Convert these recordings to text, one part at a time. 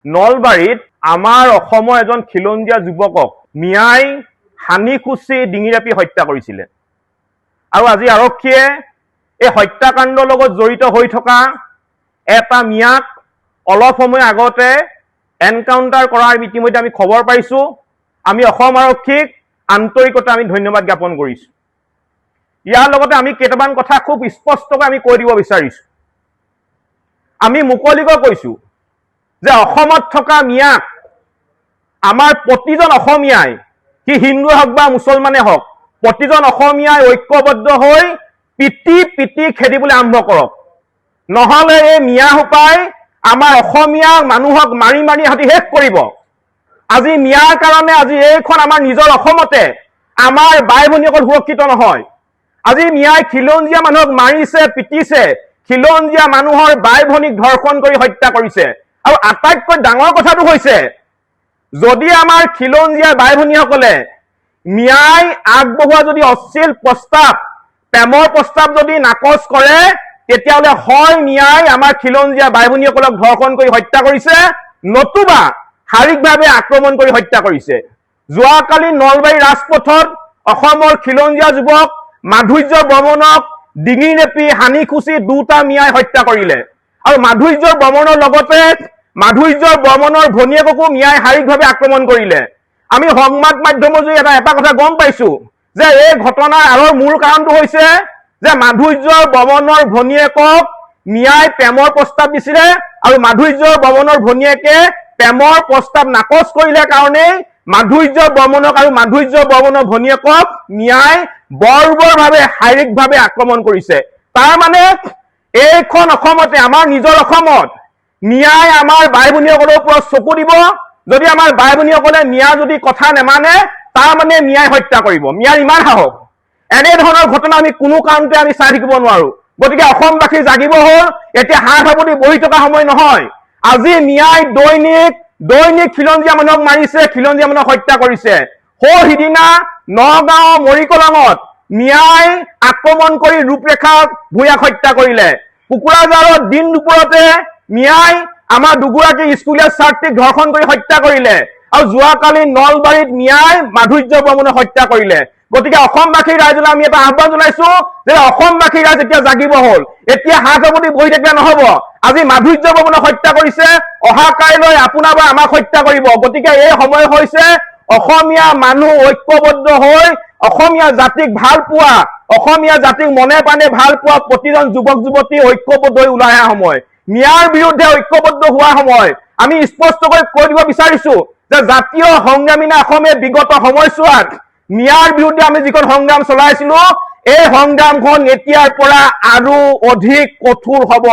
নলবাৰীত আমাৰ অসমৰ এজন খিলঞ্জীয়া যুৱকক মিয়াই হানি খুচি ডিঙি ৰাপি হত্যা কৰিছিলে আৰু আজি আৰক্ষীয়ে এই হত্যাকাণ্ডৰ লগত জড়িত হৈ থকা এটা মিয়াক অলপ সময় আগতে এনকাউণ্টাৰ কৰাৰ ইতিমধ্যে আমি খবৰ পাইছো। আমি অসম আৰক্ষীক আন্তৰিকতা আমি ধন্যবাদ জ্ঞাপন কৰিছো। ইয়াৰ লগতে আমি কেইটামান কথা খুব স্পষ্টকৈ আমি কৈ দিব বিচাৰিছো। আমি মুকলিকৈ কৈছো যে অসমত থকা মিয়াক আমাৰ প্ৰতিজন অসমীয়াই কি হিন্দু হওক বা মুছলমানে হওক প্ৰতিজন অসমীয়াই ঐক্যবদ্ধ হৈ পিটি পিটি খেদিবলৈ আৰম্ভ কৰক, নহলে এই মিয়াসোপাই আমাৰ অসমীয়া মানুহক মাৰি মাৰি হাতি শেষ কৰিব। আজি মিয়াৰ কাৰণে আজি এইখন আমাৰ নিজৰ অসমতে আমাৰ বাই ভনীসকল সুৰক্ষিত নহয়। আজি মিয়াই খিলঞ্জীয়া মানুহক মাৰিছে, পিটিছে, খিলঞ্জীয়া মানুহৰ বাই ভনীক ধৰ্ষণ কৰি হত্যা কৰিছে। আৰু আটাইতকৈ ডাঙৰ কথাটো হৈছে, যদি আমাৰ খিলঞ্জীয়া বাই ভনীসকলে মিয়াই আগবঢ়োৱা যদি অশ্লীল প্ৰস্তাৱ, প্ৰেমৰ প্ৰস্তাৱ যদি নাকচ কৰে, তেতিয়াহ'লে হয় মিয়াই আমাৰ খিলঞ্জীয়া বাই ভনীসকলক ধৰ্ষণ কৰি হত্যা কৰিছে, নতুবা শাৰীৰিকভাৱে আক্ৰমণ কৰি হত্যা কৰিছে। যোৱাকালি নলবাৰী ৰাজপথত অসমৰ খিলঞ্জীয়া যুৱক মাধুৰ্য বৰ্মনক ডিঙি নেপি হানি খুচি দুটা মিয়াই হত্যা কৰিলে আৰু মাধুৰ্য বৰ্মনৰ লগতে মাধুৰ্য বৰ্মনৰ ভনীয়েককো মিয়াই শাৰীৰিকভাৱে আক্ৰমণ কৰিলে। আমি সংবাদ মাধ্যমৰ জৰিয়তে এটা কথা গম পাইছো যে এই ঘটনাৰ আঁৰৰ মূল কাৰণটো হৈছে যে মাধুৰ্য বৰ্মনৰ ভনীয়েকক মিয়াই প্ৰেমৰ প্ৰস্তাৱ দিছিলে আৰু মাধুৰ্য বৰ্মনৰ ভনীয়েকে প্ৰেমৰ প্ৰস্তাৱ নাকচ কৰিলে কাৰণেই মাধুৰ্য বৰ্মনক আৰু মাধুৰ্য বৰ্মনৰ ভনীয়েকক মিয়াই বৰ্বৰভাৱে শাৰীৰিকভাৱে আক্ৰমণ কৰিছে। তাৰ মানে এইখন অসমতে আমাৰ নিজৰ অসমত মিয়াই আমাৰ বাই ভনীসকলৰ ওপৰত চকু দিব। যদি আমাৰ বাই ভনীসকলে মিয়া যদি কথা নেমানে, তাৰ মানে মিয়াই হত্যা কৰিব। মিয়াৰ ইমান সাহস। এনেধৰণৰ ঘটনা আমি কোনো কাৰণতে আমি চাই থাকিব নোৱাৰো। গতিকে অসমবাসী জাগিব হ'ল, এতিয়া হাত সাৱটি বহি থকা সময় নহয়। আজি মিয়াই দৈনিক খিলঞ্জীয়া মানুহক মাৰিছে, খিলঞ্জীয়া মানুহক হত্যা কৰিছে। সিদিনা নগাঁও মৰিকলঙত মিয়াই আক্ৰমণ কৰি ৰূপৰেখা ভূঞাক হত্যা কৰিলে। কুকুৰাঝাৰত দিন দুপৰতে মিয়াই আমাৰ দুগৰাকী স্কুলীয়া ছাত্ৰীক ধৰ্ষণ কৰি হত্যা কৰিলে আৰু যোৱাকালি নলবাৰীত মিয়াই মাধুৰ্য বৰ্মনক হত্যা কৰিলে। গতিকে অসমবাসীৰ ৰাইজলৈ আমি এটা আহ্বান জনাইছো যে অসমবাসীৰ ৰাইজ এতিয়া জাগিব হ'ল। এতিয়া হাত সাৱটি বহি থাকিলে নহব। আজি মাধুৰ্য বৰ্মনক হত্যা কৰিছে, অহা কাইলৈ আপোনাৰ বা আমাক হত্যা কৰিব। গতিকে এই সময় হৈছে অসমীয়া মানুহ ঐক্যবদ্ধ হৈ অসমীয়া জাতিক ভাল পোৱা, অসমীয়া জাতিক মনে প্ৰাণে ভাল পোৱা প্ৰতিজন যুৱক যুৱতী ঐক্যবদ্ধ হৈ ওলাই অহা সময়, মিয়াৰ বিৰুদ্ধে ঐক্যবদ্ধ হোৱা সময়। আমি স্পষ্টকৈ কৈ দিব বিচাৰিছো যে জাতীয় সংগ্ৰামী অসমে বিগত সময়ছোৱাত মিয়াৰ বিৰুদ্ধে আমি যিখন সংগ্ৰাম চলাইছিলো, এই সংগ্ৰামখন এতিয়াৰ পৰা আৰু অধিক কঠোৰ হব,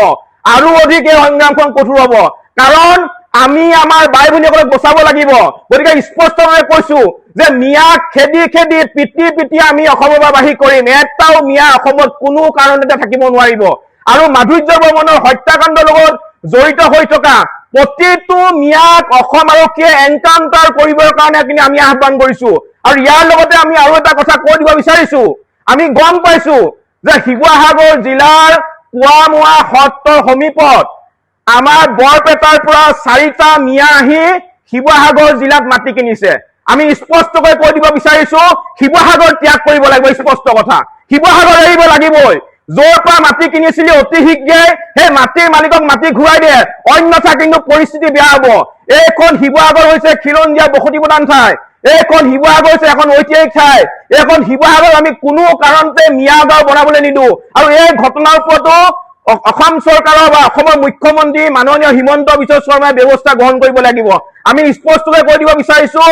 আৰু অধিক এই সংগ্ৰামখন কঠোৰ হব। কাৰণ আমি আমাৰ বাই ভনীসকলক বচাব লাগিব। গতিকে স্পষ্টভাৱে কৈছো যে মিয়াক খেদি খেদি পিটি পিটি আমি অসমৰ পৰা বাহিৰ কৰিম। এটাও মিয়া অসমত কোনো কাৰণতে থাকিব নোৱাৰিব। আৰু মাধুৰ্য বৰ্মনৰ হত্যাকাণ্ডৰ লগত জড়িত হৈ থকা প্ৰতিটো মিয়াক অসম আৰক্ষীয়ে এনকাউণ্টাৰ কৰিবৰ কাৰণে আমি আহ্বান কৰিছো। আৰু ইয়াৰ লগতে আমি আৰু এটা কথা কৈ দিব বিচাৰিছো, আমি গম পাইছো যে শিৱসাগৰ জিলাৰ কোৱামোৱা সত্ৰৰ সমীপত আমাৰ বৰপেটাৰ পৰা 4টা মিয়া আহি শিৱসাগৰ জিলাত মাটি কিনিছে। আমি স্পষ্টকৈ কৈ দিব বিচাৰিছো, শিৱসাগৰ ত্যাগ কৰিব লাগিব। স্পষ্ট কথা, শিৱসাগৰ এৰিব লাগিবই। য'ৰ পৰা মাটি কিনিছিলি অতি শীঘ্ৰে সেই মাটিৰ মালিকক মাটি ঘূৰাই দিয়ে, অন্যথা কিন্তু পৰিস্থিতি বেয়া হব। এইখন শিৱসাগৰ হৈছে খিলঞ্জীয়া বসতি প্ৰধান ঠাই, এইখন শিৱসাগৰ হৈছে এখন ঐতিহাসিক ঠাই। এইখন শিৱসাগৰ আমি কোনো কাৰণতে মিয়া গাঁও বনাবলৈ নিদিওঁ। আৰু এই ঘটনাৰ ওপৰতো অসম চৰকাৰৰ বা অসমৰ মুখ্যমন্ত্ৰী মাননীয় হিমন্ত বিশ্ব শৰ্মাই ব্যৱস্থা গ্ৰহণ কৰিব লাগিব। আমি স্পষ্টকৈ কৈ দিব বিচাৰিছো,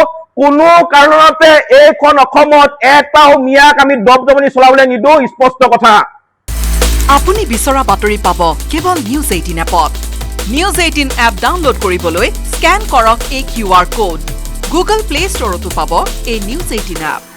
কোনো কাৰণতে এইখন অসমত এটাও মিয়াক আমি দবদবনি চলাবলৈ নিদিওঁ। স্পষ্ট কথা। আপুনি বিচৰা বাতৰি পাব কেৱল নিউজ 18 এপত। নিউজ 18 এপ ডাউনলোড কৰিবলৈ স্কেন কৰক এই QR কোড। গুগল প্লে ষ্টৰতো পাব এই নিউজ 18 এপ।